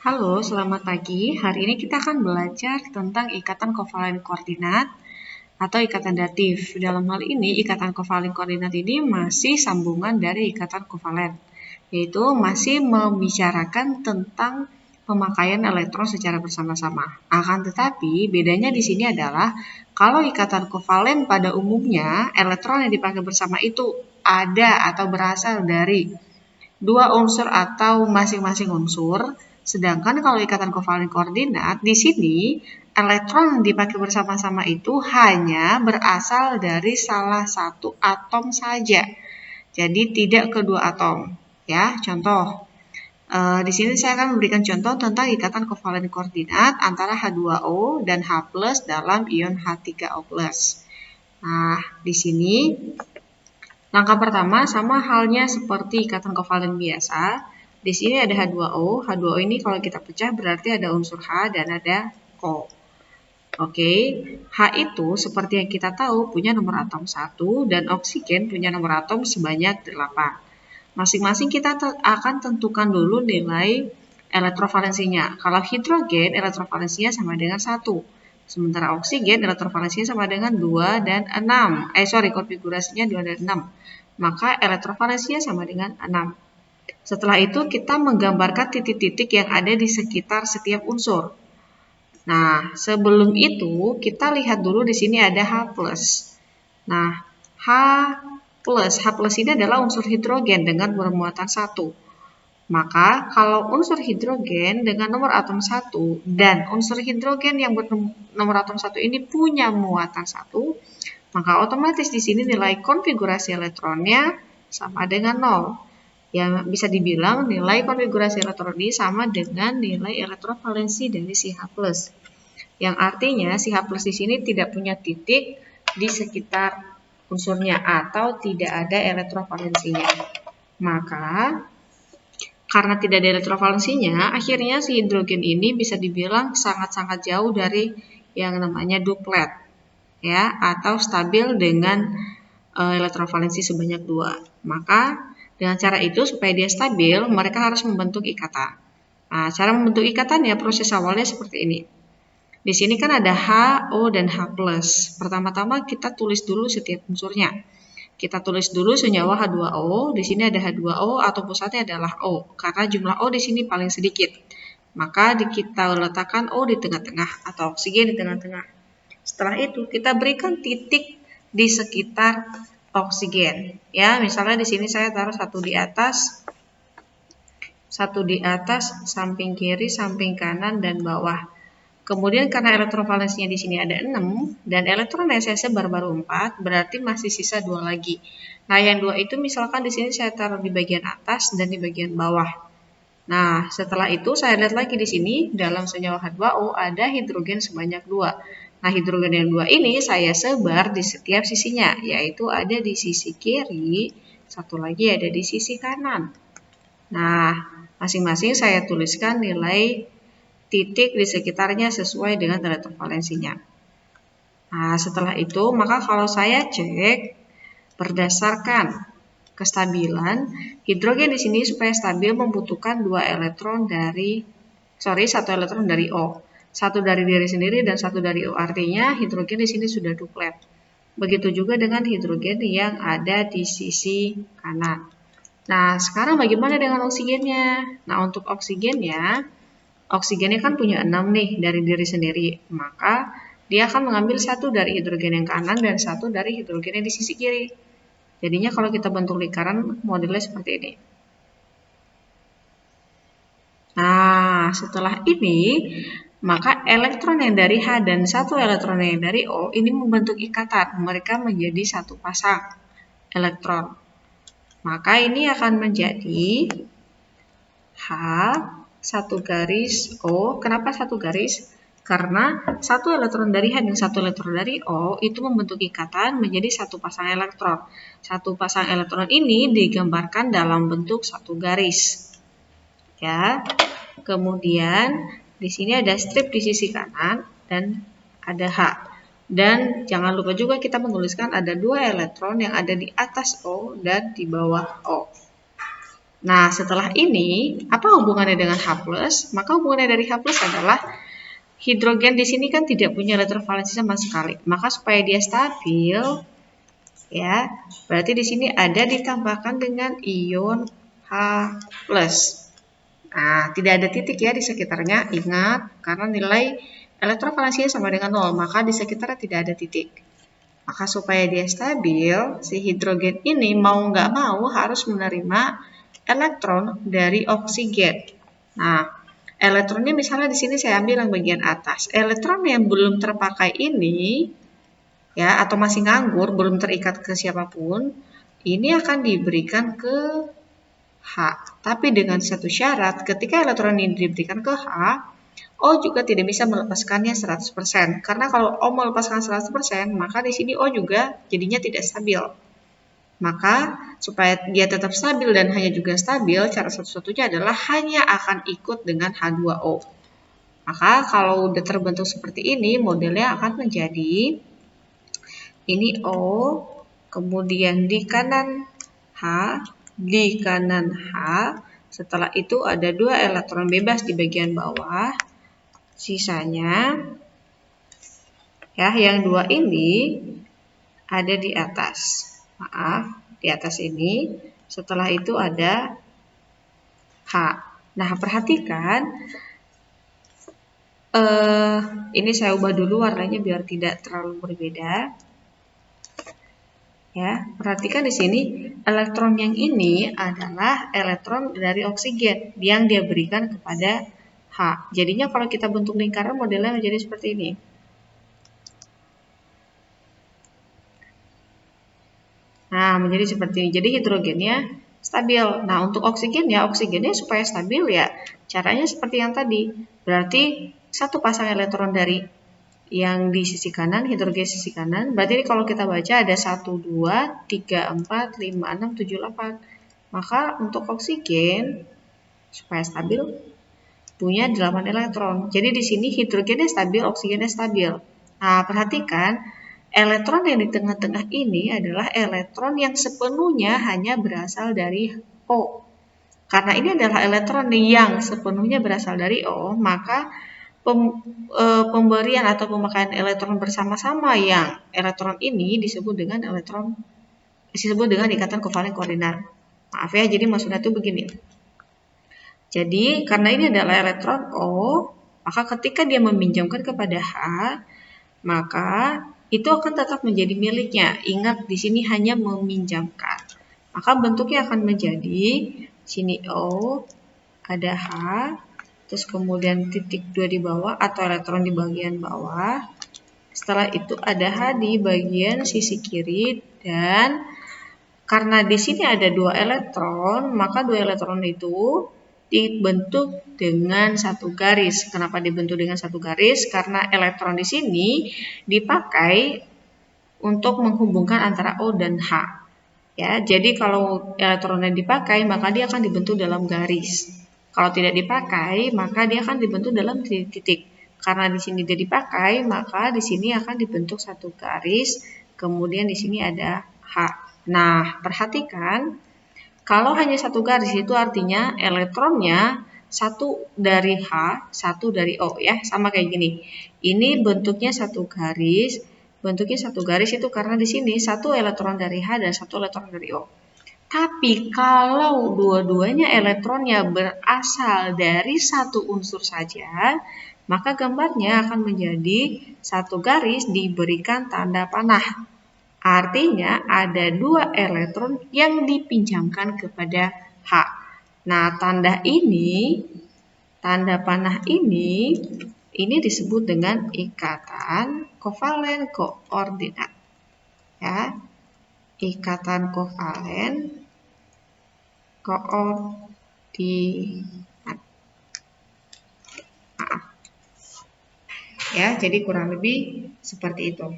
Halo, selamat pagi. Hari ini kita akan belajar tentang ikatan kovalen koordinat atau ikatan datif. Dalam hal ini, ikatan kovalen koordinat ini masih sambungan dari ikatan kovalen, yaitu masih membicarakan tentang pemakaian elektron secara bersama-sama. Akan tetapi, bedanya di sini adalah kalau ikatan kovalen pada umumnya, elektron yang dipakai bersama itu ada atau berasal dari dua unsur atau masing-masing unsur. Sedangkan kalau ikatan kovalen koordinat, di sini elektron yang dipakai bersama-sama itu hanya berasal dari salah satu atom saja. Jadi tidak kedua atom. Ya, contoh. Di sini saya akan memberikan contoh tentang ikatan kovalen koordinat antara H2O dan H+ dalam ion H3O+. Nah, di sini langkah pertama sama halnya seperti ikatan kovalen biasa. Di sini ada H2O. H2O ini kalau kita pecah berarti ada unsur H dan ada O. Oke, H itu seperti yang kita tahu punya nomor atom 1 dan oksigen punya nomor atom sebanyak 8. Masing-masing kita akan tentukan dulu nilai elektrovalensinya. Kalau hidrogen elektrovalensinya sama dengan 1. Sementara oksigen elektrovalensinya sama dengan 2 dan 6. Konfigurasinya 2 dan 6. Maka elektrovalensinya sama dengan 6. Setelah itu kita menggambarkan titik-titik yang ada di sekitar setiap unsur. Nah, sebelum itu kita lihat dulu di sini ada H+. Nah, H+ ini adalah unsur hidrogen dengan bermuatan 1. Maka kalau unsur hidrogen dengan nomor atom 1 dan unsur hidrogen yang bernomor atom 1 ini punya muatan 1, maka otomatis di sini nilai konfigurasi elektronnya sama dengan 0. Yang bisa dibilang nilai konfigurasi elektron ini sama dengan nilai elektrovalensi dari si H+. Yang artinya si H+ di sini tidak punya titik di sekitar unsurnya atau tidak ada elektrovalensinya. Maka karena tidak ada elektrovalensinya, akhirnya si hidrogen ini bisa dibilang sangat-sangat jauh dari yang namanya duplet, ya, atau stabil dengan elektrovalensi sebanyak 2. Maka dengan cara itu supaya dia stabil, mereka harus membentuk ikatan. Nah, cara membentuk ikatannya proses awalnya seperti ini. Di sini kan ada H, O, dan H+. Pertama-tama kita tulis dulu setiap unsurnya. Kita tulis dulu senyawa H2O. Di sini ada H2O atau pusatnya adalah O. Karena jumlah O di sini paling sedikit. Maka kita letakkan O di tengah-tengah atau oksigen di tengah-tengah. Setelah itu kita berikan titik di sekitar oksigen. Ya, misalnya di sini saya taruh satu di atas, samping kiri, samping kanan, dan bawah. Kemudian karena elektrovalensinya di sini ada 6 dan elektron yang saya sebar baru 4, berarti masih sisa 2 lagi. Nah, yang 2 itu misalkan di sini saya taruh di bagian atas dan di bagian bawah. Nah, setelah itu saya lihat lagi di sini dalam senyawa H2O ada hidrogen sebanyak 2. Nah, hidrogen yang 2 ini saya sebar di setiap sisinya, yaitu ada di sisi kiri, satu lagi ada di sisi kanan. Nah, masing-masing saya tuliskan nilai titik di sekitarnya sesuai dengan elektrovalensinya. Nah, setelah itu, maka kalau saya cek berdasarkan kestabilan, hidrogen di sini supaya stabil membutuhkan satu elektron dari O. Satu dari diri sendiri dan satu dari O. Artinya hidrogen di sini sudah duplet. Begitu juga dengan hidrogen yang ada di sisi kanan. Nah, sekarang bagaimana dengan oksigennya? Nah, untuk oksigennya kan punya 6 nih dari diri sendiri. Maka dia akan mengambil satu dari hidrogen yang kanan dan satu dari hidrogen yang di sisi kiri. Jadinya kalau kita bentuk lingkaran modelnya seperti ini. Nah, setelah ini maka elektron yang dari H dan satu elektron yang dari O ini membentuk ikatan. Mereka menjadi satu pasang elektron. Maka ini akan menjadi H satu garis O. Kenapa satu garis? Karena satu elektron dari H dan satu elektron dari O itu membentuk ikatan menjadi satu pasang elektron. Satu pasang elektron ini digambarkan dalam bentuk satu garis. Ya. Kemudian di sini ada strip di sisi kanan dan ada H. Dan jangan lupa juga kita menuliskan ada 2 elektron yang ada di atas O dan di bawah O. Nah, setelah ini, apa hubungannya dengan H+? Maka hubungannya dari H+ adalah hidrogen di sini kan tidak punya elektrovalensi sama sekali. Maka supaya dia stabil, ya, berarti di sini ada ditambahkan dengan ion H+. Nah, tidak ada titik ya di sekitarnya, ingat, karena nilai elektrovalensinya sama dengan 0, maka di sekitarnya tidak ada titik. Maka supaya dia stabil, si hidrogen ini mau nggak mau harus menerima elektron dari oksigen. Nah, elektronnya misalnya di sini saya ambil yang bagian atas. Elektron yang belum terpakai ini, ya, atau masih nganggur, belum terikat ke siapapun, ini akan diberikan ke H. Tapi dengan satu syarat, ketika elektron ini diberikan ke H, O juga tidak bisa melepaskannya 100%. Karena kalau O melepaskan 100%, maka di sini O juga jadinya tidak stabil. Maka supaya dia tetap stabil dan hanya juga stabil, cara satu-satunya adalah hanya akan ikut dengan H2O. Maka kalau udah terbentuk seperti ini, modelnya akan menjadi ini O, kemudian di kanan H, di kanan H, setelah itu ada 2 elektron bebas di bagian bawah, sisanya ya yang 2 ini ada di atas. Maaf, di atas ini. Setelah itu ada H. Nah, perhatikan ini saya ubah dulu warnanya biar tidak terlalu berbeda. Ya, perhatikan di sini elektron yang ini adalah elektron dari oksigen yang dia berikan kepada H. Jadinya kalau kita bentuk lingkaran modelnya menjadi seperti ini. Nah, menjadi seperti ini. Jadi hidrogennya stabil. Nah, untuk oksigennya supaya stabil ya caranya seperti yang tadi. Berarti satu pasang elektron dari yang di sisi kanan, hidrogen sisi kanan. Berarti kalau kita baca ada 1, 2, 3, 4, 5, 6, 7, 8. Maka untuk oksigen supaya stabil punya 8 elektron. Jadi di sini hidrogennya stabil, oksigennya stabil. Nah, perhatikan elektron yang di tengah-tengah ini adalah elektron yang sepenuhnya hanya berasal dari O. Karena ini adalah elektron yang sepenuhnya berasal dari O, maka pemberian atau pemakaian elektron bersama-sama yang elektron ini disebut dengan ikatan kovalen koordinat. Maaf ya, jadi maksudnya itu begini. Jadi karena ini adalah elektron O, maka ketika dia meminjamkan kepada H, maka itu akan tetap menjadi miliknya. Ingat di sini hanya meminjamkan. Maka bentuknya akan menjadi sini O, ada H, terus kemudian titik 2 di bawah atau elektron di bagian bawah. Setelah itu ada H di bagian sisi kiri dan karena di sini ada 2 elektron, maka 2 elektron itu dibentuk dengan satu garis. Kenapa dibentuk dengan satu garis? Karena elektron di sini dipakai untuk menghubungkan antara O dan H. Ya, jadi kalau elektronnya dipakai, maka dia akan dibentuk dalam garis. Kalau tidak dipakai, maka dia akan dibentuk dalam titik. Karena di sini dia dipakai, maka di sini akan dibentuk satu garis. Kemudian di sini ada H. Nah, perhatikan, kalau hanya satu garis itu artinya elektronnya satu dari H, satu dari O ya, sama kayak gini. Ini bentuknya satu garis, itu karena di sini satu elektron dari H dan satu elektron dari O. Tapi kalau dua-duanya elektronnya berasal dari satu unsur saja, maka gambarnya akan menjadi satu garis diberikan tanda panah. Artinya ada 2 elektron yang dipinjamkan kepada H. Nah, tanda panah ini disebut dengan ikatan kovalen koordinat. Ya, ikatan kovalen koordinat. Ya, jadi kurang lebih seperti itu.